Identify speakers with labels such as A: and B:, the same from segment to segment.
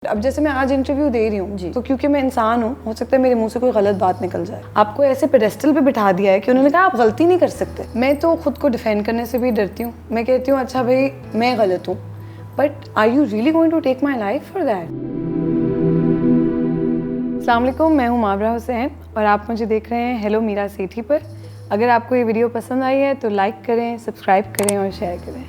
A: अब जैसे मैं आज इंटरव्यू दे रही हूँ तो क्योंकि मैं इंसान हूँ, हो सकता है मेरे मुंह से कोई गलत बात निकल जाए। आपको ऐसे पेडेस्टल पे बिठा दिया है कि उन्होंने कहा आप गलती नहीं कर सकते। मैं तो खुद को डिफेंड करने से भी डरती हूँ। मैं कहती हूँ अच्छा भाई मैं गलत हूँ, but are you really going to take my life for that? अस्सलाम वालेकुम, मैं हूँ मावरा हुसैन और आप मुझे देख रहे हैं हेलो मीरा सेठी पर। अगर आपको ये वीडियो पसंद आई है तो लाइक करें, सब्सक्राइब करें और शेयर करें।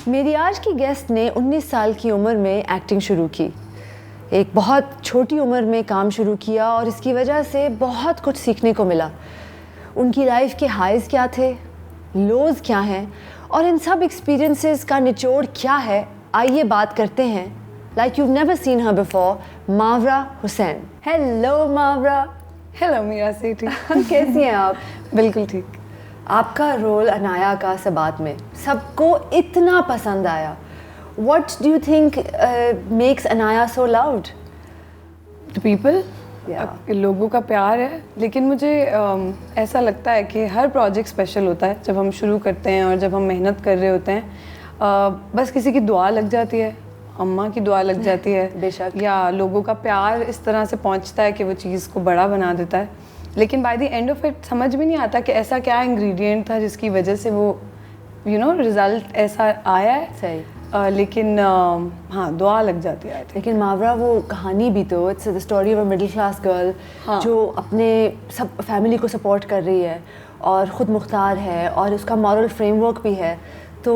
B: मेरी आज की गेस्ट ने 19 साल की उम्र में एक्टिंग शुरू की। एक बहुत छोटी उम्र में काम शुरू किया और इसकी वजह से बहुत कुछ सीखने को मिला। उनकी लाइफ के हाइज़ क्या थे, लोज़ क्या हैं और इन सब एक्सपीरियंसेस का निचोड़ क्या है, आइए बात करते हैं। Like you never seen her before, Mawra Hussain. Hello Mawra.
A: Hello Mira Sethi.
B: कैसी हैं आप?
A: बिल्कुल ठीक।
B: आपका रोल अनाया का सबात में सबको इतना पसंद आया। What do you think makes Anaya so loud?
A: The people,
B: Yeah.
A: लोगों का प्यार है। लेकिन मुझे ऐसा लगता है कि हर प्रोजेक्ट स्पेशल होता है जब हम शुरू करते हैं और जब हम मेहनत कर रहे होते हैं। बस किसी की दुआ लग जाती है, अम्मा की दुआ लग जाती है
B: बेशक,
A: या लोगों का प्यार इस तरह से पहुंचता है कि वो चीज़ को बड़ा बना देता है। लेकिन by the end of it समझ भी नहीं आता कि ऐसा क्या इंग्रेडिएंट था जिसकी वजह से वो रिजल्ट ऐसा आया है।
B: सही।
A: लेकिन हाँ, दुआ लग जाती है।
B: लेकिन मावरा वो कहानी भी तो it's the story of a middle class girl जो अपने सब फैमिली को सपोर्ट कर रही है और ख़ुद मुख्तार है और उसका मॉरल फ्रेमवर्क भी है। तो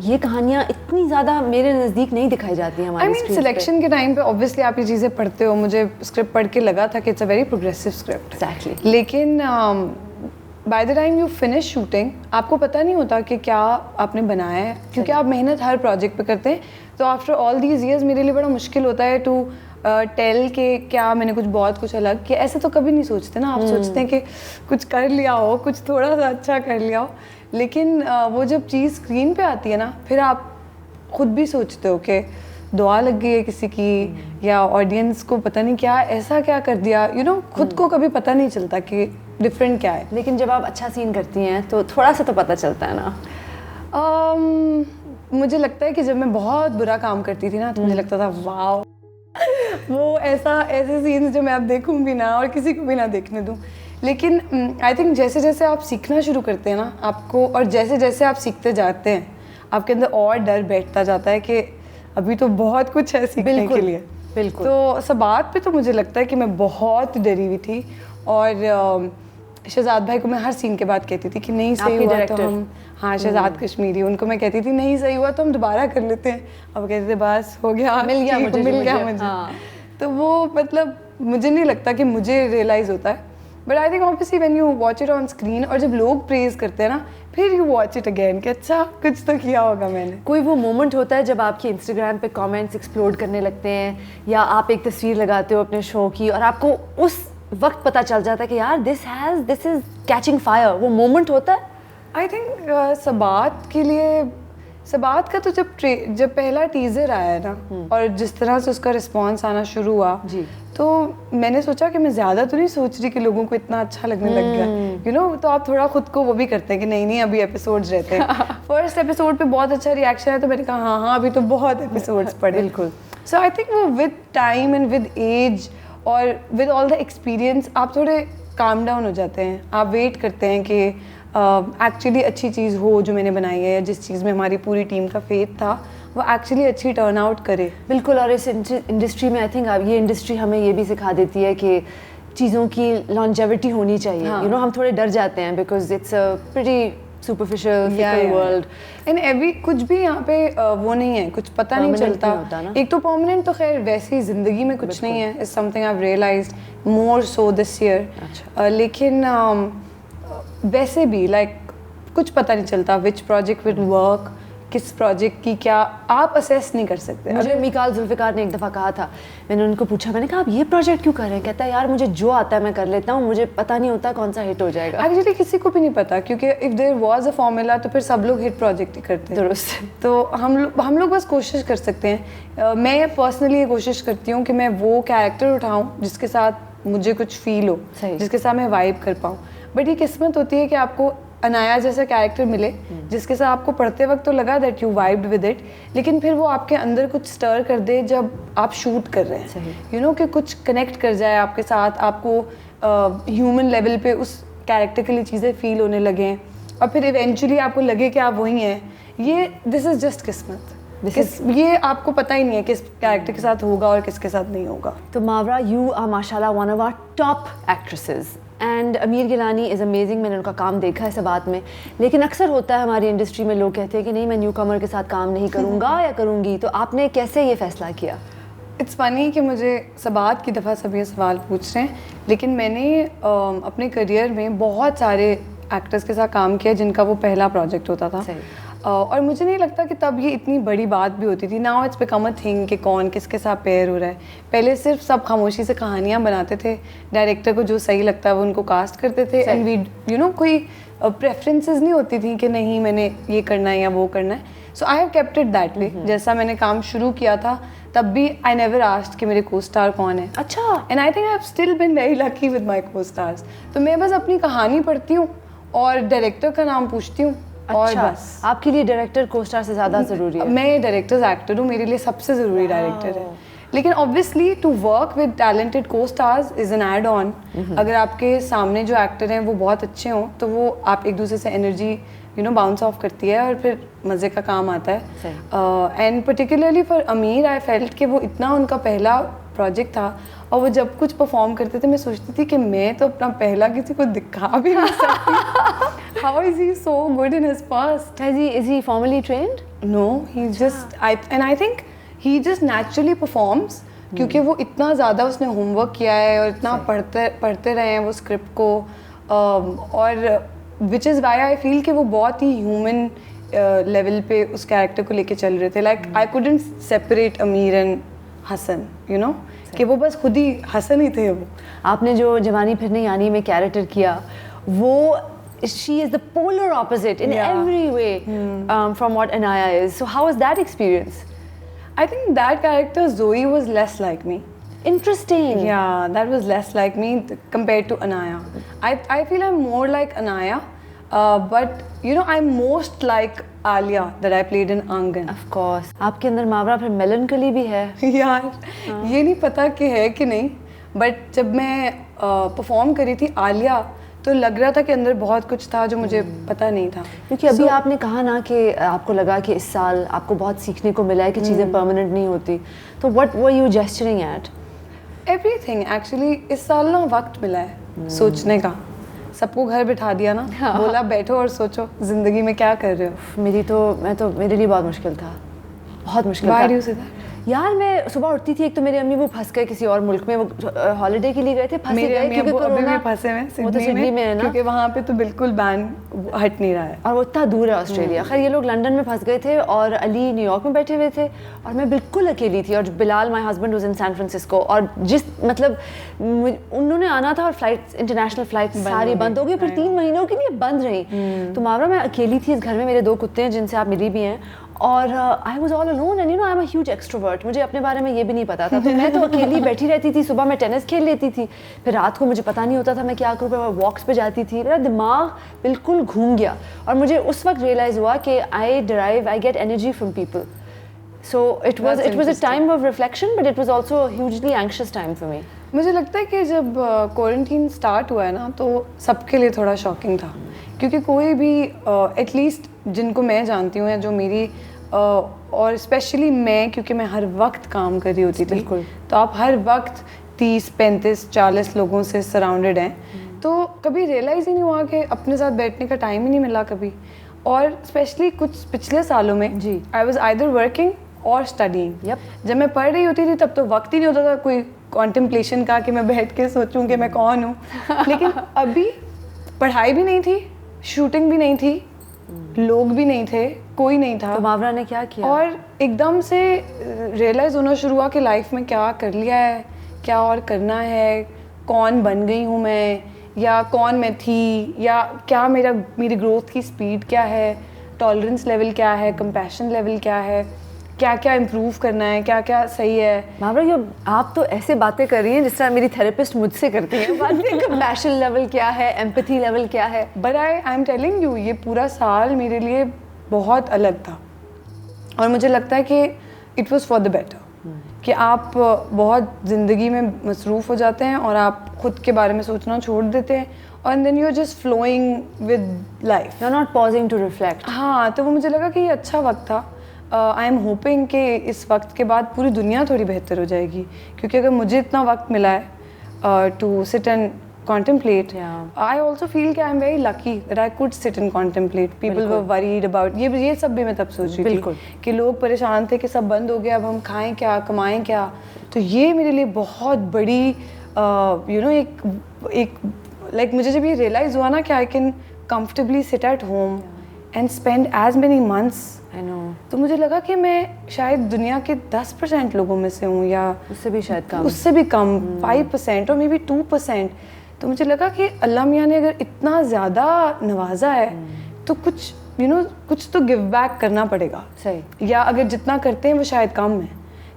B: ये कहानियाँ इतनी ज़्यादा मेरे नज़दीक नहीं दिखाई जाती हमारी स्क्रीन पे।
A: सिलेक्शन के टाइम पे ऑब्वियसली आप ये चीज़ें पढ़ते हो। मुझे स्क्रिप्ट पढ़ के लगा था कि it's a very progressive script.
B: Exactly.
A: लेकिन by the time you finish shooting आपको पता नहीं होता कि क्या आपने बनाया है, क्योंकि आप मेहनत हर प्रोजेक्ट पे करते हैं। तो आफ्टर ऑल दीज ईयर्स मेरे लिए बड़ा मुश्किल होता है टू टेल के क्या मैंने बहुत कुछ अलग किया। ऐसे तो कभी नहीं सोचते ना, आप सोचते हैं कि कुछ कर लिया हो, कुछ थोड़ा सा अच्छा कर लिया हो। लेकिन वो जब चीज़ स्क्रीन पे आती है ना, फिर आप खुद भी सोचते हो कि दुआ लग गई है किसी की या ऑडियंस को पता नहीं क्या ऐसा क्या कर दिया। खुद को कभी पता नहीं चलता कि डिफरेंट क्या है।
B: लेकिन जब आप अच्छा सीन करती हैं तो थोड़ा सा तो पता चलता है ना।
A: मुझे लगता है कि जब मैं बहुत बुरा काम करती थी ना तो मुझे लगता था वाओ, वो ऐसे सीन्स जो मैं अब देखूं भी ना और किसी को भी ना देखने दूं। लेकिन आई थिंक जैसे जैसे आप सीखना शुरू करते हैं ना आपको, और जैसे जैसे आप सीखते जाते हैं आपके अंदर और डर बैठता जाता है कि अभी तो बहुत कुछ है सीखने के लिए।
B: बिल्कुल।
A: तो सबात पे तो मुझे लगता है कि मैं बहुत डरी हुई थी और शहजाद भाई को मैं हर सीन के बाद कहती थी कि नहीं सही हुआ तो हम, हाँ शहजाद कश्मीरी, उनको मैं कहती थी नहीं सही हुआ तो हम दोबारा कर लेते हैं। अब कहते थे बस हो गया,
B: मिल गया मुझे।
A: हाँ। तो वो मतलब मुझे नहीं लगता कि मुझे रियलाइज़ होता है, but I think obviously when you watch it on screen और जब लोग प्रेज करते हैं ना फिर यू वॉच इट अगेन कि अच्छा कुछ तो किया होगा मैंने।
B: कोई वो मोमेंट होता है जब आपके इंस्टाग्राम पे कमेंट्स एक्सप्लोड करने लगते हैं या आप एक तस्वीर लगाते हो अपने शो की और आपको उस वक्त पता चल जाता है कि यार दिस इज कैचिंग फायर, वो मोमेंट होता है?
A: आई थिंक सबात का तो जब पहला टीजर आया ना और जिस तरह से उसका रिस्पांस आना शुरू हुआ
B: जी,
A: तो मैंने सोचा कि मैं ज़्यादा तो नहीं सोच रही कि लोगों को इतना अच्छा लगने लग गया। तो आप थोड़ा खुद को वो भी करते हैं कि नहीं अभी एपिसोड्स रहते हैं। फर्स्ट एपिसोड पे बहुत अच्छा रिएक्शन है तो मैंने कहा हाँ अभी तो बहुत एपिसोड्स पड़े।
B: बिल्कुल।
A: सो आई थिंक वो with time and with age और विद ऑल द एक्सपीरियंस आप थोड़े काम डाउन हो जाते हैं। आप वेट करते हैं कि एक्चुअली अच्छी चीज़ हो जो मैंने बनाई है, जिस चीज़ में हमारी पूरी टीम का फेथ था वो एक्चुअली अच्छी टर्न आउट करे।
B: बिल्कुल। और इस इंडस्ट्री में आई थिंक ये इंडस्ट्री हमें ये भी सिखा देती है कि चीज़ों की लॉन्जेविटी होनी चाहिए।
A: हाँ।
B: हम थोड़े डर जाते हैं because it's a pretty superficial world
A: and every कुछ भी यहाँ पे वो नहीं है, कुछ पता नहीं चलता। एक तो परमानेंट तो खैर वैसे ही जिंदगी में कुछ नहीं है, is something I have realised more so this year. लेकिन वैसे भी लाइक कुछ पता नहीं चलता विच प्रोजेक्ट विल वर्क, किस प्रोजेक्ट की क्या आप असेस नहीं कर सकते।
B: मुझे मिकाल जुल्फ़िकार ने एक दफ़ा कहा था, मैंने उनको पूछा, मैंने कहा आप ये प्रोजेक्ट क्यों कर रहे हैं? कहता है यार मुझे जो आता है मैं कर लेता हूँ, मुझे पता नहीं होता कौन सा हिट हो जाएगा।
A: एक्चुअली किसी को भी नहीं पता, क्योंकि if there was a formula तो फिर सब लोग हिट प्रोजेक्ट ही करते हैं।
B: दुरुस्त।
A: तो हम लोग बस कोशिश कर सकते हैं। मैं पर्सनली ये कोशिश करती हूँ कि मैं वो कैरेक्टर उठाऊँ जिसके साथ मुझे कुछ फील हो, जिसके साथ मैं वाइब कर पाऊँ। बट ये किस्मत होती है कि आपको अनाया जैसा कैरेक्टर मिले जिसके साथ आपको पढ़ते वक्त तो लगा that you vibed with it, लेकिन फिर वो आपके अंदर कुछ स्टर कर दे जब आप शूट कर रहे हैं, यू नो, कि कुछ कनेक्ट कर जाए आपके साथ, आपको ह्यूमन लेवल पे उस कैरेक्टर के लिए चीज़ें फील होने लगें और फिर इवेंचुअली आपको लगे कि आप वही हैं। ये दिस इज़ जस्ट किस्मत। ये आपको पता ही नहीं है किस कैरेक्टर के साथ होगा और किसके साथ नहीं होगा।
B: तो मावरा, यू आर माशाल्लाह one of our top actresses and Ameer Gilani is amazing. मैंने उनका काम देखा है सब बात में, लेकिन अक्सर होता है हमारी इंडस्ट्री में लोग कहते हैं कि नहीं मैं न्यू कमर के साथ काम नहीं करूँगा या करूँगी, तो आपने कैसे ये फैसला किया?
A: इट्स फ़नी कि मुझे सबात की दफ़ा सब ये सवाल पूछ रहे हैं, लेकिन मैंने अपने करियर में बहुत सारे एक्टर्स के साथ काम किया जिनका वो पहला प्रोजेक्ट होता था। और मुझे नहीं लगता कि तब ये इतनी बड़ी बात भी होती थी। Now it's become a thing कि कौन किसके साथ पेयर हो रहा है। पहले सिर्फ सब खामोशी से कहानियाँ बनाते थे, डायरेक्टर को जो सही लगता है वो उनको कास्ट करते थे, एंड वी यू नो कोई प्रेफरेंसेस नहीं होती थी कि नहीं मैंने ये करना है या वो करना है। So I have kept it that way. जैसा मैंने काम शुरू किया था तब भी आई नेवर आस्क्ड कि मेरे को स्टार कौन है।
B: अच्छा।
A: And I think I have still been very lucky with my costars. तो मैं बस अपनी कहानी पढ़ती हूँ और डायरेक्टर का नाम पूछती हूँ। और बस
B: आपके लिए डायरेक्टर को स्टार से ज़्यादा ज़रूरी है?
A: मैं डायरेक्टर्स एक्टर हूँ, मेरे लिए सबसे ज़रूरी डायरेक्टर है। लेकिन obviously to work with talented costars is an add on. अगर आपके सामने जो एक्टर हैं वो बहुत अच्छे हों तो वो आप एक दूसरे से energy you know bounce off करती है और फिर मज़े का काम आता है। एंड पर्टिकुलरली फॉर अमीर आई फेल्ट कि वो इतना उनका पहला प्रोजेक्ट था और वो जब कुछ परफॉर्म करते थे मैं सोचती थी कि मैं तो अपना पहला किसी को दिखा भी नहीं सकती। How is he so good in his first?
B: Is he formally trained?
A: No, he just I think he just naturally performs, क्योंकि वो इतना ज़्यादा उसने होमवर्क किया है और इतना पढ़ते रहे हैं वो स्क्रिप्ट को, और which is why I feel कि वो बहुत ही ह्यूमन लेवल पे उस कैरेक्टर को लेके चल रहे थे। लाइक आई कुडंट सेपरेट अमीर एंड हसन, यू नो, कि वो बस खुद ही हसन ही थे। वो
B: आपने जो जवानी फिर नहीं आनी में कैरेक्टर किया, वो she is the polar opposite in every way from what Anaya is. So how was that experience?
A: I think that character Zoe was less like me.
B: Interesting.
A: Yeah, that was less like me compared to Anaya. I feel I'm more like Anaya, but you know I'm most like Alia that I played in Angan.
B: Of course. आपके अंदर मावरा फिर melancholy भी है।
A: यार ये नहीं पता कि है कि नहीं, but जब मैं परफॉर्म करी थी आलिया तो लग रहा था कि अंदर बहुत कुछ था जो मुझे पता नहीं था।
B: क्योंकि अभी आपने कहा ना कि आपको लगा कि इस साल आपको बहुत सीखने को मिला है कि चीज़ें परमानेंट नहीं होती, तो what were you gesturing at?
A: Everything actually. इस साल ना वक्त मिला है सोचने का, सबको घर बिठा दिया ना, बोला बैठो और सोचो जिंदगी में क्या कर रहे हो।
B: मेरे लिए बहुत मुश्किल था, बहुत मुश्किल था। यार मैं सुबह उठती थी, एक तो मेरी अम्मी वो फंस गए किसी और मुल्क में, वो हॉलिडे के लिए गए थे, फंस गए क्योंकि कोरोना।
A: फंसे हैं
B: सिडनी में है ना,
A: क्योंकि वहाँ पे तो बिल्कुल बैन हट नहीं रहा है
B: और वो इतना दूर है ऑस्ट्रेलिया। खैर ये लोग लंदन में फंस गए थे और अली न्यूयॉर्क में बैठे हुए थे और मैं बिल्कुल अकेली थी, और Bilal my husband was in San Francisco, और जिस मतलब उन्होंने आना था और फ्लाइट्स, इंटरनेशनल फ्लाइट्स सारी बंद हो गई, फिर 3 महीनों के लिए बंद रही। तो मावरा मैं अकेली थी इस घर में, मेरे 2 कुत्ते हैं जिनसे आप मिली भी हैं, और I was all alone and you know I am a huge extrovert. मुझे अपने बारे में ये भी नहीं पता था, तो मैं तो अकेली बैठी रहती थी। सुबह मैं टेनिस खेल लेती थी, फिर रात को मुझे पता नहीं होता था मैं क्या करूँ, मैं वॉक्स पे जाती थी, मेरा दिमाग बिल्कुल घूम गया। और मुझे उस वक्त रियलाइज़ हुआ कि I get energy from people. So it was a time of reflection, but it was also a hugely anxious time for me.
A: मुझे लगता है कि जब क्वारंटीन स्टार्ट हुआ है ना तो सबके लिए थोड़ा शॉकिंग था, क्योंकि कोई भी एटलीस्ट जिनको मैं जानती हूँ, जो मेरी और स्पेशली मैं, क्योंकि मैं हर वक्त काम कर रही होती थी, तो आप हर वक्त 30, 35, 40 लोगों से सराउंडेड हैं, तो कभी रियलाइज़ ही नहीं हुआ कि अपने साथ बैठने का टाइम ही नहीं मिला कभी। और स्पेशली कुछ पिछले सालों में आई वॉज आइदर वर्किंग और स्टडीइंग। जब मैं पढ़ रही होती थी तब तो वक्त ही नहीं होता था कोई कॉन्टेम्पलेशन का कि मैं बैठ के सोचूं कि मैं कौन हूँ। लेकिन अभी पढ़ाई भी नहीं थी, शूटिंग भी नहीं थी, लोग भी नहीं थे, कोई नहीं था।
B: तो मावरा ने क्या किया?
A: और एकदम से रियलाइज़ होना शुरू हुआ कि लाइफ में क्या कर लिया है, क्या और करना है, कौन बन गई हूँ मैं, या कौन मैं थी, या क्या मेरी ग्रोथ की स्पीड क्या है, टॉलरेंस लेवल क्या है, कंपैशन लेवल क्या है, क्या क्या इम्प्रूव करना है, क्या क्या सही है।
B: मावरा, ये आप तो ऐसे बातें कर रही हैं जिस तरह मेरी थेरेपिस्ट मुझसे करती है बातें। कंपैशन लेवल क्या है, एम्पैथी लेवल क्या है?
A: But I am telling you, ये पूरा साल मेरे लिए बहुत अलग था और मुझे लगता है कि it was for the better. कि आप बहुत ज़िंदगी में मसरूफ़ हो जाते हैं और आप खुद के बारे में सोचना छोड़ देते हैं और then you are just flowing with life,
B: you are not pausing to reflect.
A: हाँ, तो वो मुझे लगा कि ये अच्छा वक्त था। आई एम होपिंग कि इस वक्त के बाद पूरी दुनिया थोड़ी बेहतर हो जाएगी, क्योंकि अगर मुझे इतना वक्त मिला है to sit and contemplate.
B: Yeah.
A: I also feel कि I'm very lucky that I could sit and contemplate. People were worried about ये सब भी मैं तब सोच रही थी कि लोग परेशान थे कि सब बंद हो गया, अब हम खाएं क्या, कमाएं क्या। तो ये मेरे लिए बहुत बड़ी यू नो एक लाइक मुझे जब ये रियलाइज़ हुआ ना कि I can comfortably sit at home and spend as many months.
B: I know.
A: तो मुझे लगा कि मैं शायद दुनिया के 10% लोगों में से हूँ, या
B: उससे भी शायद कम,
A: उससे भी कम 5% और मे बी 2%। तो मुझे लगा कि अल्लाह मियाँ ने अगर इतना ज़्यादा नवाजा है तो कुछ कुछ तो गिव बैक करना पड़ेगा।
B: सही।
A: या अगर जितना करते हैं वो शायद कम है।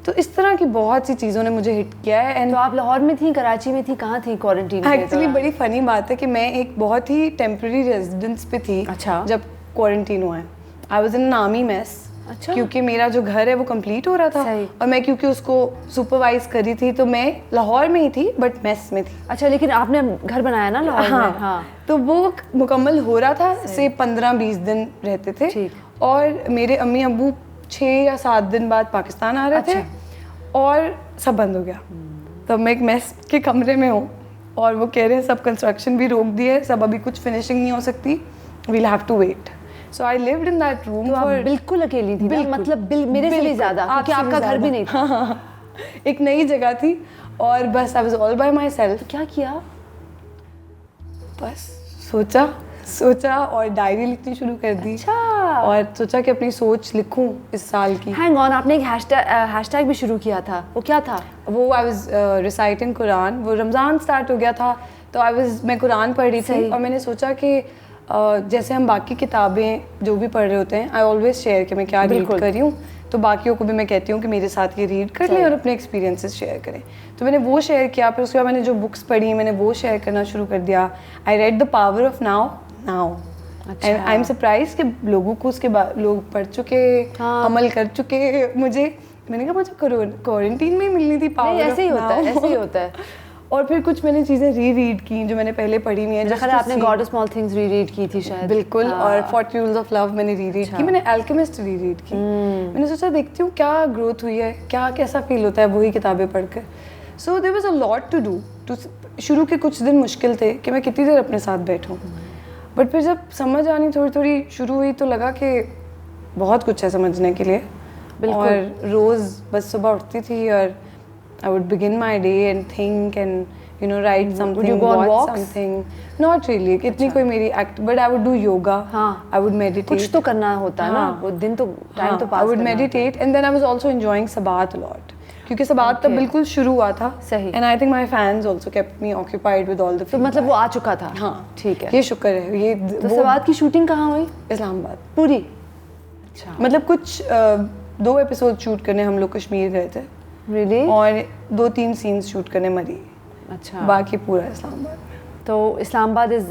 A: तो इस तरह की बहुत सी चीज़ों ने मुझे हिट किया है। एंड
B: तो आप लाहौर में थी, कराची में थी, कहाँ थी क्वारंटीन?
A: एक्चुअली बड़ी फ़नी बात है कि मैं एक बहुत ही टेम्प्रेरी रेजिडेंस पे थी।
B: अच्छा।
A: जब क्वारंटीन हुआ है, I was in an army mess.
B: अच्छा।
A: क्योंकि मेरा जो घर है वो कंप्लीट हो रहा था।
B: सही।
A: और मैं क्योंकि उसको सुपरवाइज कर रही थी, तो मैं लाहौर में ही थी बट मेस में थी।
B: अच्छा, लेकिन आपने घर बनाया ना लाहौर में?
A: हाँ। तो वो मुकम्मल हो रहा था, से 15-20 दिन रहते थे।
B: ठीक।
A: और मेरे अम्मी अब्बू 6 या 7 दिन बाद पाकिस्तान आ रहे थे और सब बंद हो गया। तो मैं एक मेस के कमरे में हूँ और वो कह रहे हैं सब कंस्ट्रक्शन भी रोक दी है, सब अभी कुछ फिनिशिंग नहीं हो सकती, we'll have to wait. So I lived in that room.
B: तो आप बिल्कुल अकेली थी ना? मतलब मेरे से भी ज़्यादा, क्योंकि आपका घर भी नहीं था।
A: एक नई जगह थी और बस I was all bye my self.
B: क्या किया?
A: बस सोचा और डायरी लिखनी शुरू कर दी।
B: अच्छा।
A: और सोचा कि अपनी सोच लिखूं इस साल की।
B: हैंग ऑन, आपने एक हैशटैग भी शुरू किया था, वो क्या था?
A: वो आई वाज रिसाइटिंग कुरान। वो रमज़ान स्टार्ट हो गया था तो मैं कुरान पढ़ रही थी और मैंने सोचा कि जैसे हम बाकी किताबें जो भी पढ़ रहे होते हैं, आई ऑलवेज शेयर कि मैं क्या रीड कर रही हूँ, तो बाकियों को भी मैं कहती हूँ कि मेरे साथ ये रीड कर लें और अपने एक्सपीरियंसेस शेयर करें। तो मैंने वो शेयर किया। फिर उसके बाद मैंने जो बुक्स पढ़ी मैंने वो शेयर करना शुरू कर दिया। I read the power of now and I am surprise कि लोगों को उसके बाद लोग पढ़ चुके, अमल कर चुके। मैंने कहा मुझे क्वारंटीन में ही मिलनी थी पावर।
B: ऐसे ही होता है।
A: और फिर कुछ मैंने चीज़ें रीड की जो मैंने पहले पढ़ी हुई हैं।
B: जैसे आपने God of small things read की थी शायद।
A: बिल्कुल। और 40 रूल्स ऑफ लव मैंने रीड की। मैंने अल्केमिस्ट रीड की। मैंने सोचा देखती हूँ क्या ग्रोथ हुई है, क्या कैसा फील होता है वही किताबें पढ़कर। So there was a lot to do. शुरू के कुछ दिन मुश्किल थे कि मैं कितनी देर अपने साथ बैठूँ, बट फिर जब समझ आनी थोड़ी शुरू हुई तो लगा कि बहुत कुछ है समझने के लिए। और रोज़ बस सुबह उठती थी और I would begin my day and think and write something.
B: Would you go on walks?
A: Something. Not really. इतनी कोई मेरी but I would do yoga.
B: हाँ.
A: I would meditate.
B: कुछ तो करना होता है ना, वो दिन तो टाइम तो पास
A: I would meditate and then I was also enjoying Sabat a lot. क्योंकि सबात तब बिल्कुल शुरू हुआ था।
B: सही।
A: And I think my fans also kept me occupied with all the.
B: तो मतलब वो आ चुका था।
A: हाँ
B: ठीक है।
A: ये शुक्र है। ये
B: तो सबात की शूटिंग कहाँ हुई?
A: इस्लामाबाद
B: पूरी। अच्छा।
A: मतलब कुछ 2 एपिसोड शूट करने हम लोग कश्मीर गए थे।
B: Really?
A: और 2-3 सीन्स शूट करने मरी।
B: अच्छा।
A: बाकी पूरा इस्लामाबाद।
B: तो Islamabad is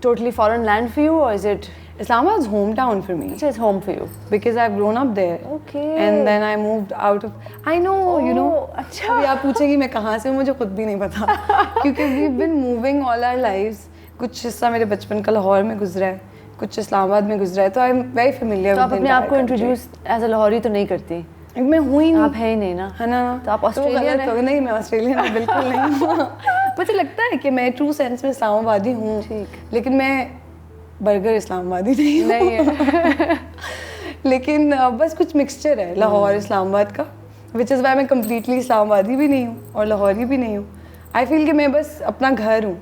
B: totally foreign land for you or is it?
A: Islamabad is hometown for me.
B: It's home for you.
A: Because I've grown up there.
B: Okay.
A: And then I moved out of. I know,
B: अच्छा।
A: अभी आप पूछेगी मैं कहाँ से हूँ, मुझे खुद भी नहीं पता। क्योंकि we've been moving all our lives. कुछ हिस्सा मेरे बचपन का लाहौर में गुजरा है, कुछ इस्लामाबाद में गुजरा है, तो I'm very familiar.
B: तो आप अपने आप को इंट्रोड्यूस एज अ लाहौरी तो नहीं करती?
A: मैं हुई नहीं।
B: आप है ही नहीं ना,
A: है ना?
B: तो आप ऑस्ट्रेलियन
A: तो नहीं, मैं ऑस्ट्रेलियन बिल्कुल नहीं। मुझे लगता है कि मैं ट्रू सेंस में इस्लामाबादी हूँ, लेकिन मैं बर्गर इस्लामाबादी नहीं है। लेकिन बस कुछ मिक्सचर है लाहौर इस्लामाबाद का, विच इज़ वाई मैं कम्प्लीटली इस्लामाबादी भी नहीं हूँ और लाहौरी भी नहीं हूँ। आई फील कि मैं बस अपना घर हूँ,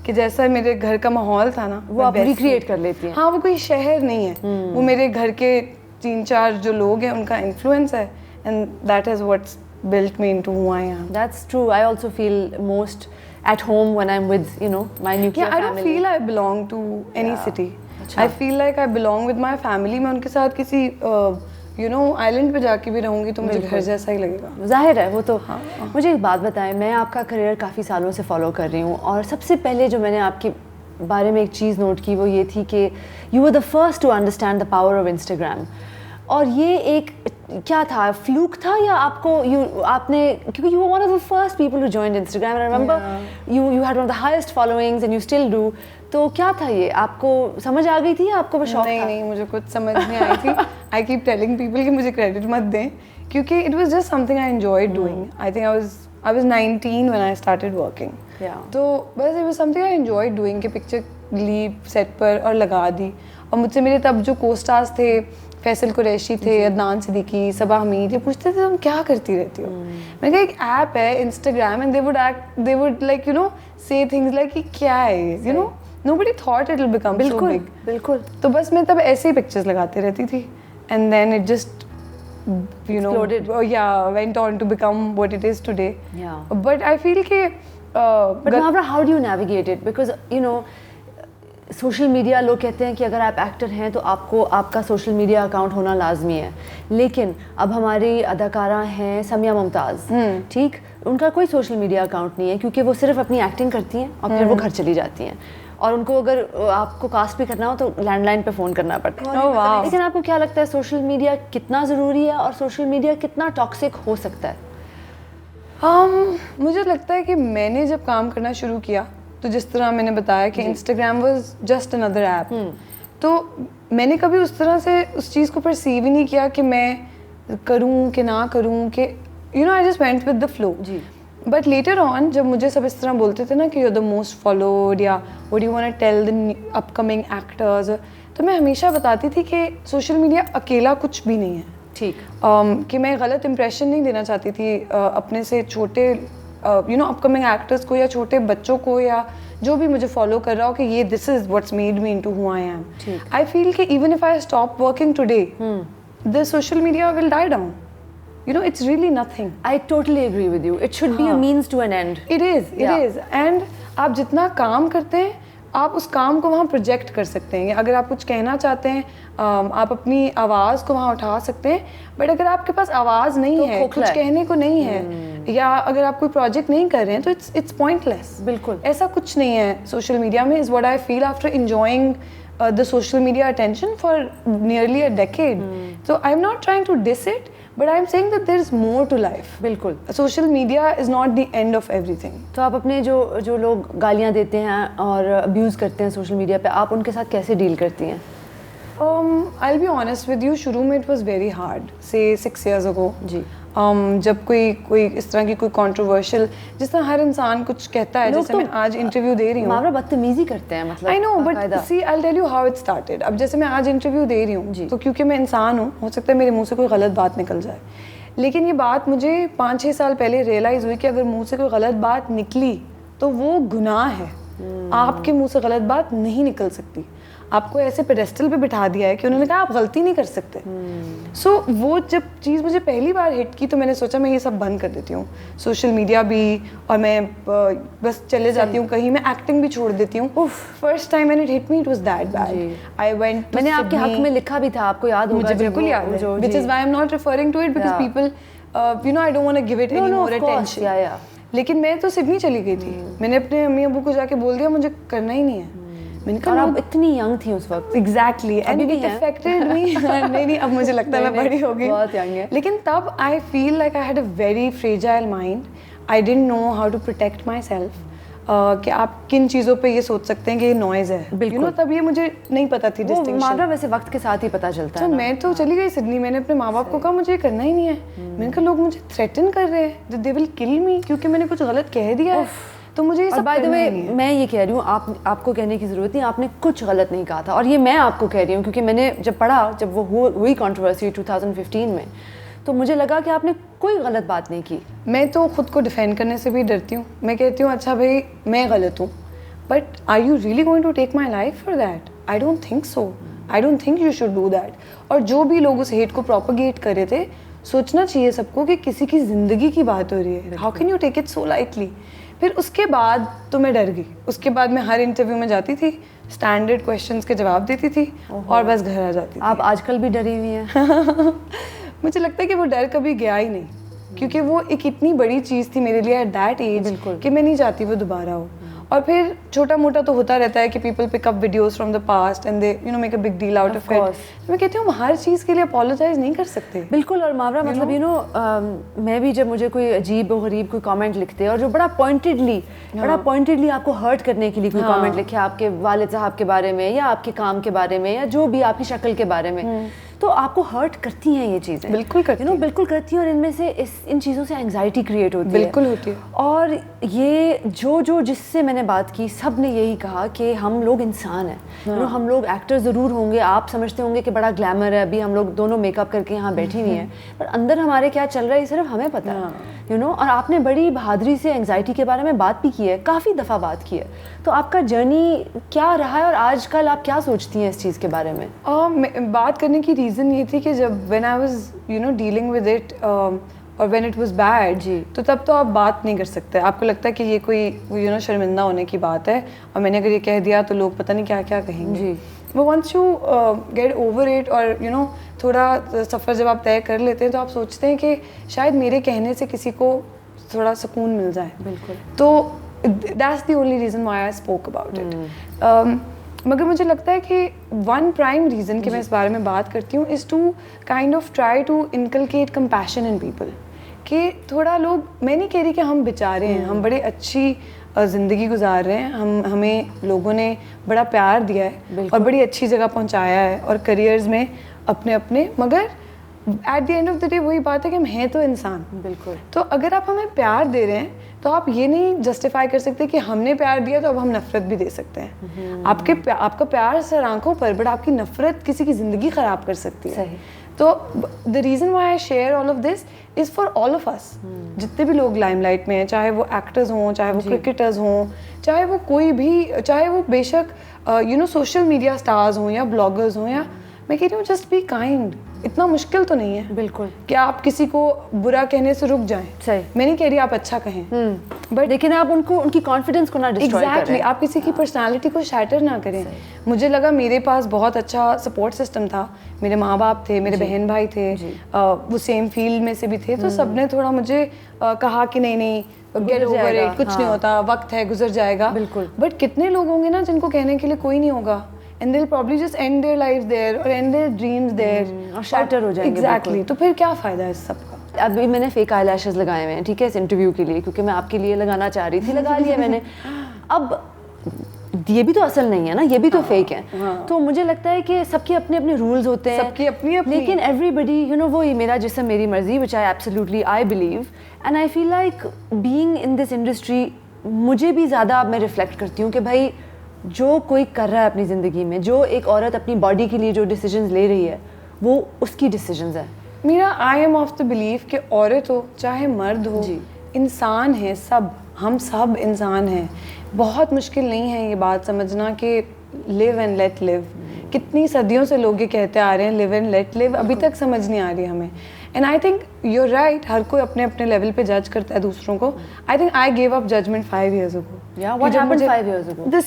A: कि जैसा मेरे घर का माहौल था ना
B: वो आप रिक्रिएट कर लेती हैं।
A: हाँ, वो कोई शहर नहीं है, वो मेरे घर के 3-4 जो लोग हैं उनका इन्फ्लुएंस है, and that is what's built me into who I am.
B: That's true. I also feel most at home when I'm with, you know, my nuclear
A: Yeah, I
B: family.
A: don't feel I belong to any city. I feel like I belong with my family. मैं उनके साथ किसी you know island पे जाके भी रहूँगी तो मुझे घर जैसा ही लगेगा।
B: जाहिर है वो तो। मुझे एक बात बताएं, मैं आपका करियर काफ़ी सालों से फॉलो कर रही हूँ और सबसे पहले जो मैंने आपके बारे में एक चीज़ नोट की वो ये थी कि you were the first to understand the power of Instagram. और ये एक क्या था, फ्लूक था या आपने क्योंकि you were one of the first people who joined Instagram, I remember you had one of the highest followings and you still do. तो क्या था ये, आपको समझ आ गई थी या आपको बस शौक था?
A: नहीं, मुझे कुछ समझ नहीं आई थी। आई कीप टेलिंग पीपल कि मुझे क्रेडिट मत दें क्योंकि it was just something I enjoyed doing. I think I was 19 when I started working. तो बस it was something I enjoyed doing कि पिक्चर ली सेट पर और लगा दी। और मुझसे मेरे तब जो को-स्टार्स थे, फैसल कुरैशी थे, अदनान सिद्दीकी, सबा हमीद, ये पूछते थे तुम क्या करती रहती हो। मैंने कहा एक ऐप है Instagram and they would like you know से थिंग्स लाइक कि क्या है ये, you know nobody thought it will become so big.
B: बिल्कुल।
A: तो बस मैं तब ऐसे ही पिक्चर्स लगाती रहती थी and then it just you know went on to become what it is today. But I feel कि
B: but Mavra, how do you navigate it? Because you know social media, लोग कहते हैं कि अगर आप एक्टर हैं तो आपको आपका सोशल मीडिया अकाउंट होना लाजमी है, लेकिन अब हमारी अदाकारा हैं समिया मुमताज़, ठीक, उनका कोई सोशल मीडिया अकाउंट नहीं है क्योंकि वो सिर्फ अपनी एक्टिंग करती हैं और फिर वो घर चली जाती हैं और उनको अगर आपको कास्ट भी करना हो तो लैंडलाइन पे फ़ोन करना पड़ता है। लेकिन आपको क्या लगता है सोशल मीडिया कितना ज़रूरी है और सोशल मीडिया कितना टॉक्सिक हो सकता है?
A: मुझे लगता है कि मैंने जब काम करना शुरू किया तो जिस तरह मैंने बताया कि Instagram was just another app, तो मैंने कभी उस तरह से उस चीज़ को परसीव ही नहीं किया कि मैं करूं कि ना करूं, कि you know I just went with the flow. But later on जब मुझे सब इस तरह बोलते थे ना कि you are the most followed या what you want to tell the upcoming actors, तो मैं हमेशा बताती थी कि सोशल मीडिया अकेला कुछ भी नहीं है।
B: ठीक।
A: कि मैं गलत इंप्रेशन नहीं देना चाहती थी अपने से छोटे यू नो अपकमिंग एक्टर्स को या छोटे बच्चों को या जो भी मुझे फॉलो कर रहा हो कि ये this is what's made me into who I am. I feel कि even if I stop working today the social media will die down, you know it's really nothing.
B: I totally agree with you. It should be a means to an end.
A: It is and आप जितना काम करते हैं आप उस काम को वहाँ प्रोजेक्ट कर सकते हैं। अगर आप कुछ कहना चाहते हैं आप अपनी आवाज़ को वहाँ उठा सकते हैं, बट अगर आपके पास आवाज़ नहीं
B: तो
A: है, कुछ कहने को नहीं है, या अगर आप कोई प्रोजेक्ट नहीं कर रहे हैं तो इट्स पॉइंटलेस।
B: बिल्कुल
A: ऐसा कुछ नहीं है सोशल मीडिया में, is what I feel after enjoying the social media attention for nearly a decade. So I'm not trying to diss it, but I'm saying that there is more to life.
B: बिल्कुल।
A: Social media is not the end of everything.
B: तो आप अपने जो लोग गालियाँ देते हैं और अब्यूज़ करते हैं सोशल मीडिया पे, आप उनके साथ कैसे डील करती हैं?
A: I'll be honest with you, शुरू में it was very hard. Say 6 years ago.
B: जी।
A: जब कोई इस तरह की कोई कंट्रोवर्शियल, जिस तरह हर इंसान कुछ कहता है, जैसे मैं आज इंटरव्यू दे रही हूँ,
B: मावरा बदतमीजी करते हैं, मतलब
A: I know, but see, I'll tell you how it started. अब जैसे मैं आज इंटरव्यू दे रही हूँ तो क्योंकि मैं इंसान हूँ, हो सकता है मेरे मुंह से कोई गलत बात निकल जाए, लेकिन ये बात मुझे 5-6 साल पहले रियलाइज़ हुई कि अगर मुंह से कोई गलत बात निकली तो वो गुनाह है। आपके मुंह से गलत बात नहीं निकल सकती, आपको ऐसे पेडेस्टल पे बिठा दिया है कि उन्होंने कहा आप गलती नहीं कर सकते। सो वो जब चीज़ मुझे पहली बार हिट की तो मैंने सोचा मैं ये सब बंद कर देती हूँ, सोशल मीडिया भी, और मैं बस चले जाती हूँ कहीं, मैं एक्टिंग भी छोड़ देती हूँ। First time when it hit me it was that bad. I went,
B: मैंने आपके हक में लिखा भी था, आपको याद होगा?
A: मुझे बिल्कुल याद है, which is why I am not referring to it because people you know I don't want to give it any more attention. लेकिन मैं तो सिडनी चली गई थी, मैंने अपने अम्मी अबू को जाके बोल दिया मुझे करना ही नहीं है। मैंने कहा
B: आप इतनी यंग थी उस वक्त।
A: एग्जैक्टली, एंड इट अफेक्टेड मी। नहीं अब मुझे लगता है मैं बड़ी हो गई,
B: बहुत यंग है।
A: लेकिन तब I feel like I had a very fragile mind. I didn't know how to protect myself, कि आप किन चीज़ों पे ये सोच सकते हैं कि ये नॉइज़ है।
B: बिल्कुल।
A: You know, तब ये मुझे नहीं पता थी डिस्टिंक्शन।
B: मावरा वैसे वक्त के साथ ही पता चलता है ना।
A: मैं तो चली गई सिडनी, मैंने अपने माँ बाप को कहा मुझे करना ही नहीं है। मैंने कहा लोग मुझे थ्रेटन कर रहे हैं, दे विल किल मी क्योंकि मैंने कुछ गलत कह दिया है, तो मुझे ये सब करना ही नहीं है।
B: मैं ये कह रही हूँ, आपको कहने की ज़रूरत नहीं, आपने कुछ गलत नहीं कहा था, और ये मैं आपको कह रही हूँ क्योंकि मैंने जब पढ़ा, जब वो हुई कंट्रोवर्सी 2015 में, तो मुझे लगा कि आपने कोई गलत बात नहीं की।
A: मैं तो खुद को डिफेंड करने से भी डरती हूँ। मैं कहती हूँ अच्छा भाई मैं गलत हूँ, but are you really going to take my life for that? I don't think so, I don't think you should do that. और जो भी लोग उस हेट को प्रोपोगेट कर रहे थे, सोचना चाहिए सबको कि किसी की ज़िंदगी की बात हो रही है. How can you take it so lightly? फिर उसके बाद तो मैं डर गई. उसके बाद मैं हर इंटरव्यू में जाती थी, स्टैंडर्ड क्वेश्चंस के जवाब देती थी और बस घर आ जाती थी.
B: आप आजकल भी डरी हुई हैं?
A: मुझे लगता है कि वो डर कभी गया ही नहीं, क्योंकि वो एक इतनी बड़ी चीज़ थी मेरे लिए एट दैट एज कि मैं नहीं चाहती वो दोबारा हो. और फिर छोटा मोटा तो होता रहता है कि people pick up videos from the past and they make a big deal out of it. मैं कहती हूँ हर चीज़ के लिए अपोलोजाइज नहीं कर सकते.
B: बिल्कुल. और मावरा मतलब मैं भी जब मुझे कोई अजीब और गरीब कोई कमेंट लिखते हैं और जो बड़ा पॉइंटेडली आपको हर्ट करने के लिए कोई कमेंट लिखे आपके वालिद साहब के बारे में या आपके काम के बारे में या जो भी आपकी शक्ल के बारे में, तो आपको हर्ट करती हैं ये चीज़ें.
A: बिल्कुल करती हैं.
B: बिल्कुल करती हैं. और इनमें से इन चीज़ों से एंग्जाइटी क्रिएट होती है.
A: बिल्कुल होती है.
B: और ये जो जिससे मैंने बात की, सब ने यही कहा कि हम लोग इंसान हैं. हम लोग एक्टर ज़रूर होंगे, आप समझते होंगे कि बड़ा ग्लैमर है, अभी हम लोग दोनों मेकअप करके यहाँ बैठी हुई हैं, पर अंदर हमारे क्या चल रहा है सिर्फ हमें पता है. और आपने बड़ी बहादुरी से एंग्जाइटी के बारे में बात भी की है, काफ़ी दफ़ा बात की है. तो आपका जर्नी क्या रहा है और आजकल आप क्या सोचती हैं इस चीज़ के बारे में?
A: बात करने की रीज़न ये थी कि जब when I was dealing with it और व्हेन इट वाज बैड, तो तब तो आप बात नहीं कर सकते. आपको लगता है कि ये कोई शर्मिंदा होने की बात है और मैंने अगर ये कह दिया तो लोग पता नहीं क्या क्या कहेंगे. वो once you get over it और थोड़ा सफ़र जब आप तय कर लेते हैं तो आप सोचते हैं कि शायद मेरे कहने से किसी को थोड़ा सुकून मिल जाए.
B: बिल्कुल.
A: तो that's the only reason why I spoke about it. मगर मुझे लगता है कि वन प्राइम रीज़न कि मैं इस बारे में बात करती हूँ is to kind of try to inculcate compassion in people. कि थोड़ा लोग, मैं नहीं कह रही कि हम बेचारे हैं, हम बड़े अच्छी ज़िंदगी गुजार रहे हैं, हमें लोगों ने बड़ा प्यार दिया है और बड़ी अच्छी जगह पहुंचाया है और करियर्स में अपने, मगर at the end of the day वही बात है कि हम हैं तो इंसान.
B: बिल्कुल.
A: तो अगर आप हमें प्यार दे रहे हैं तो आप ये नहीं जस्टिफाई कर सकते कि हमने प्यार दिया तो अब हम नफरत भी दे सकते हैं. आपका प्यार सर आंखों पर, बट आपकी नफरत किसी की ज़िंदगी ख़राब कर सकती है.
B: सही.
A: तो the reason why I share all of this is for all of us. जितने भी लोग लाइमलाइट में हैं, चाहे वो एक्टर्स हों, चाहे वो क्रिकेटर्स हों, चाहे वो कोई भी, चाहे वो बेशक सोशल मीडिया स्टार्स हों या ब्लॉगर्स हों, या मैं कह रही हूँ जस्ट बी काइंड. इतना मुश्किल तो नहीं है.
B: बिल्कुल.
A: कि आप किसी को बुरा कहने से रुक जाएं.
B: सही.
A: मैं नहीं कह रही आप अच्छा कहें,
B: बट लेकिन आप उनकी कॉन्फिडेंस को ना डिस्ट्रॉय करें.
A: एग्जैक्टली. आप किसी की पर्सनालिटी को शैटर ना करें. मुझे लगा मेरे पास बहुत अच्छा सपोर्ट सिस्टम था. मेरे माँ बाप थे, मेरे बहन भाई थे, वो सेम फील्ड में से भी थे, तो सबने थोड़ा मुझे कहा कि नहीं गेट ओवर इट, कुछ नहीं होता, वक्त है, गुजर जाएगा.
B: बिल्कुल.
A: बट कितने लोग होंगे ना जिनको कहने के लिए कोई नहीं होगा, and they'll probably just end their lives there or end their dreams there
B: और shatter हो जाएंगे.
A: Exactly. तो फिर क्या फ़ायदा है इस सब का?
B: अभी मैंने फेक आई लैशेस लगाए हुए हैं, ठीक है, इस इंटरव्यू के लिए, क्योंकि मैं आपके लिए लगाना चाह रही थी, लगा लिए मैंने. अब ये भी तो असल नहीं है ना, ये भी तो फेक है. तो मुझे लगता है कि सबके अपने अपने रूल्स होते हैं,
A: सबकी अपनी,
B: लेकिन एवरीबडी वो मेरा जिस्म मेरी मर्जी, which I absolutely I believe and I feel like being in this industry. मुझे भी ज़्यादा अब मैं रिफ्लेक्ट करती हूँ कि भाई जो कोई कर रहा है अपनी ज़िंदगी में, जो एक औरत अपनी बॉडी के लिए जो डिसीजंस ले रही है, वो उसकी डिसीजंस है.
A: मेरा I am of the believe कि औरत हो चाहे मर्द हो, इंसान है सब, हम सब इंसान हैं. बहुत मुश्किल नहीं है ये बात समझना कि लिव एंड लेट लिव. कितनी सदियों से लोग ये कहते आ रहे हैं लिव एंड लेट लिव, अभी तक समझ नहीं आ रही हमें. And I think you are right, हर कोई अपने अपने लेवल पे जज करता है दूसरों को. I think I gave up judgement 5 years ago.
B: What happened 5 years ago?
A: The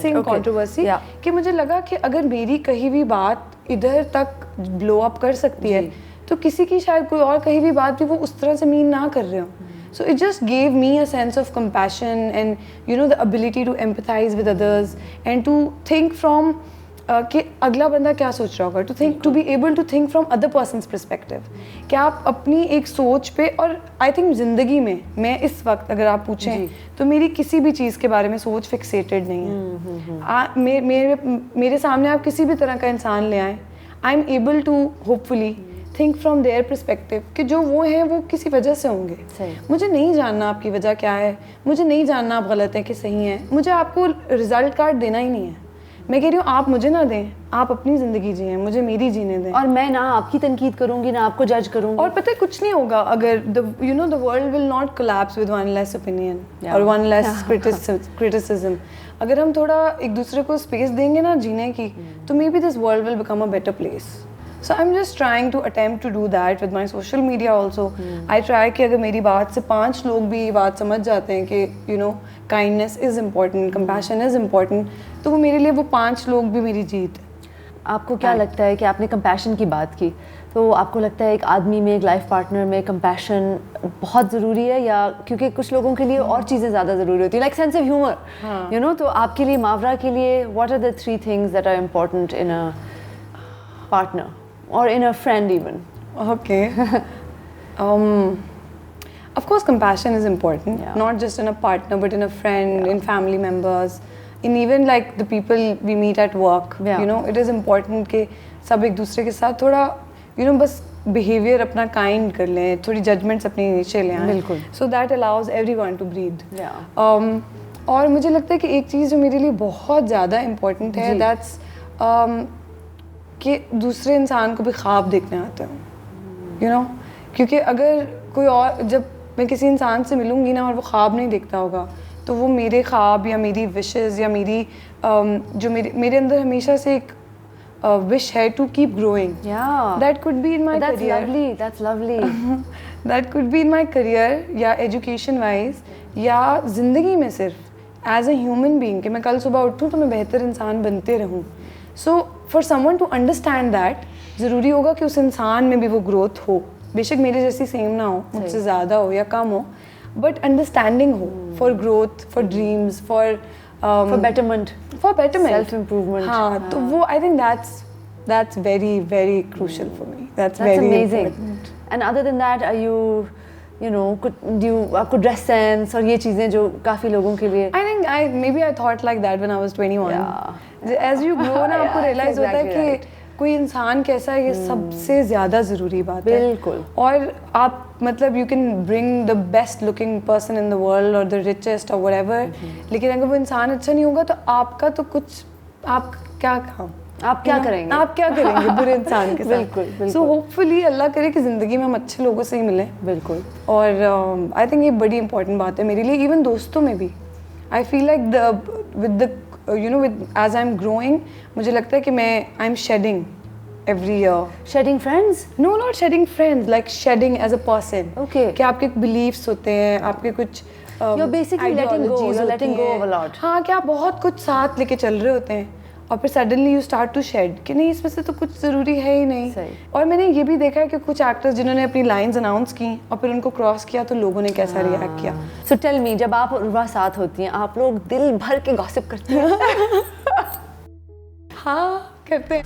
A: same controversy. कि मुझे लगा कि अगर मेरी कहीं भी बात इधर तक ब्लो अप कर सकती है, तो किसी की शायद कोई और कहीं भी बात भी वो उस तरह से मीन ना कर रहे हो. So it just gave me a sense of compassion and the ability to empathize with others and to think from कि अगला बंदा क्या सोच रहा होगा, to be able to think from other person's perspective. कि आप अपनी एक सोच पे, और आई थिंक ज़िंदगी में मैं इस वक्त अगर आप पूछें तो मेरी किसी भी चीज़ के बारे में सोच फिक्सेटेड नहीं है. मेरे सामने आप किसी भी तरह का इंसान ले आएँ, I am able to hopefully think from their perspective कि जो वो हैं वो किसी वजह से होंगे. मुझे नहीं जानना आपकी वजह क्या है, मुझे नहीं जानना आप गलत हैं कि सही हैं, मुझे आपको रिजल्ट कार्ड देना ही नहीं है. मैं कह रही हूँ आप मुझे ना दें, आप अपनी ज़िंदगी जिएं, मुझे मेरी जीने दें।
B: और मैं ना आपकी तनकीद करूंगी ना आपको जज करूंगी।
A: और पता है कुछ नहीं होगा अगर the world will not collapse with one less opinion और वन लेस क्रिटिसिज्म। अगर हम थोड़ा एक दूसरे को स्पेस देंगे ना जीने की, तो may be this world will become a better place. So I'm just trying to attempt to do that with my social media also. I try कि अगर मेरी बात से 5 लोग भी ये बात समझ जाते हैं कि kindness is important, compassion is important, तो वो मेरे लिए वो 5 लोग भी मेरी जीत है।
B: आपको क्या लगता है कि आपने कंपैशन की बात की, तो आपको लगता है एक आदमी में, एक लाइफ पार्टनर में कंपैशन बहुत ज़रूरी है, या क्योंकि कुछ लोगों के लिए और चीज़ें ज़्यादा ज़रूरी होती है, लाइक सेंस ऑफ ह्यूमर, तो आपके लिए, मावरा के लिए, what are the 3 things that are important in a partner or in a friend even?
A: Okay. Of course compassion is important, not just in a partner but in a friend, in family members, in even like the people we meet at work. It is important कि सब एक दूसरे के साथ थोड़ा बस behavior अपना kind कर लें, थोड़ी judgments अपनी नीचे ले आएं।
B: बिल्कुल।
A: So that allows everyone to breathe. और मुझे लगता है कि एक चीज़ जो मेरे लिए बहुत ज़्यादा important है, that's कि दूसरे इंसान को भी ख्वाब देखने आते हो, क्योंकि अगर कोई और, जब मैं किसी इंसान से मिलूंगी ना और वो ख्वाब नहीं देखता होगा, तो वो मेरे ख्वाब या मेरी विशेस या मेरी जो मेरे अंदर हमेशा से एक विश है to keep growing, that could be in my career,
B: that's lovely
A: that could be in my career या एजुकेशन वाइज या ज़िंदगी में सिर्फ एज अ ह्यूमन बीइंग, कि मैं कल सुबह उठूँ तो मैं बेहतर इंसान बनते रहूँ। So for someone to understand that, ज़रूरी होगा कि उस इंसान में भी वो ग्रोथ हो, बेशक मेरे जैसी सेम ना हो, मुझसे ज़्यादा हो या कम हो, बट अंडरस्टैंडिंग हो for growth, for dreams, for
B: betterment, self improvement.
A: हाँ, तो वो I think that's very very crucial for me, that's very
B: amazing. And other than that, are you आपको ड्रेस सेंस और ये चीज़ें जो काफ़ी लोगों के लिए,
A: I think I thought like that when I was 21. As you grow ना, आपको रियलाइज होता है कि कोई इंसान कैसा है, ये सबसे ज़्यादा ज़रूरी बात है।
B: बिल्कुल।
A: और आप मतलब you can bring the best looking person in the world or the richest or whatever, लेकिन अगर वो इंसान अच्छा नहीं होगा तो आपका तो कुछ, आप क्या काम,
B: आप क्या करेंगे,
A: आप क्या करेंगे बुरे इंसान के साथ।
B: बिल्कुल।
A: सो होपफुली अल्लाह करे कि ज़िंदगी में हम अच्छे लोगों से ही मिलें।
B: बिल्कुल।
A: और आई थिंक ये बड़ी इंपॉर्टेंट बात है मेरे लिए, इवन दोस्तों में भी। I feel like with age I am growing, मुझे लगता है कि मैं I am shedding every year.
B: Shedding friends?
A: No, not shedding friends, like shedding as a person.
B: Okay.
A: कि आपके beliefs होते हैं, आपके कुछ
B: You're basically letting go. You're letting go of a lot.
A: हाँ, कि आप बहुत कुछ साथ लेके चल रहे होते हैं और फिर suddenly you start to shed कि नहीं, इसमें से तो कुछ ज़रूरी है ही नहीं।
B: सही।
A: और मैंने ये भी देखा है कि कुछ एक्टर्स जिन्होंने अपनी लाइंस अनाउंस की और फिर उनको क्रॉस किया तो लोगों ने कैसा रिएक्ट किया।
B: So tell me, जब आप और उर्वा साथ होती हैं, आप लोग दिल भर के गॉसिप करते हैं?
A: हाँ, करते हैं।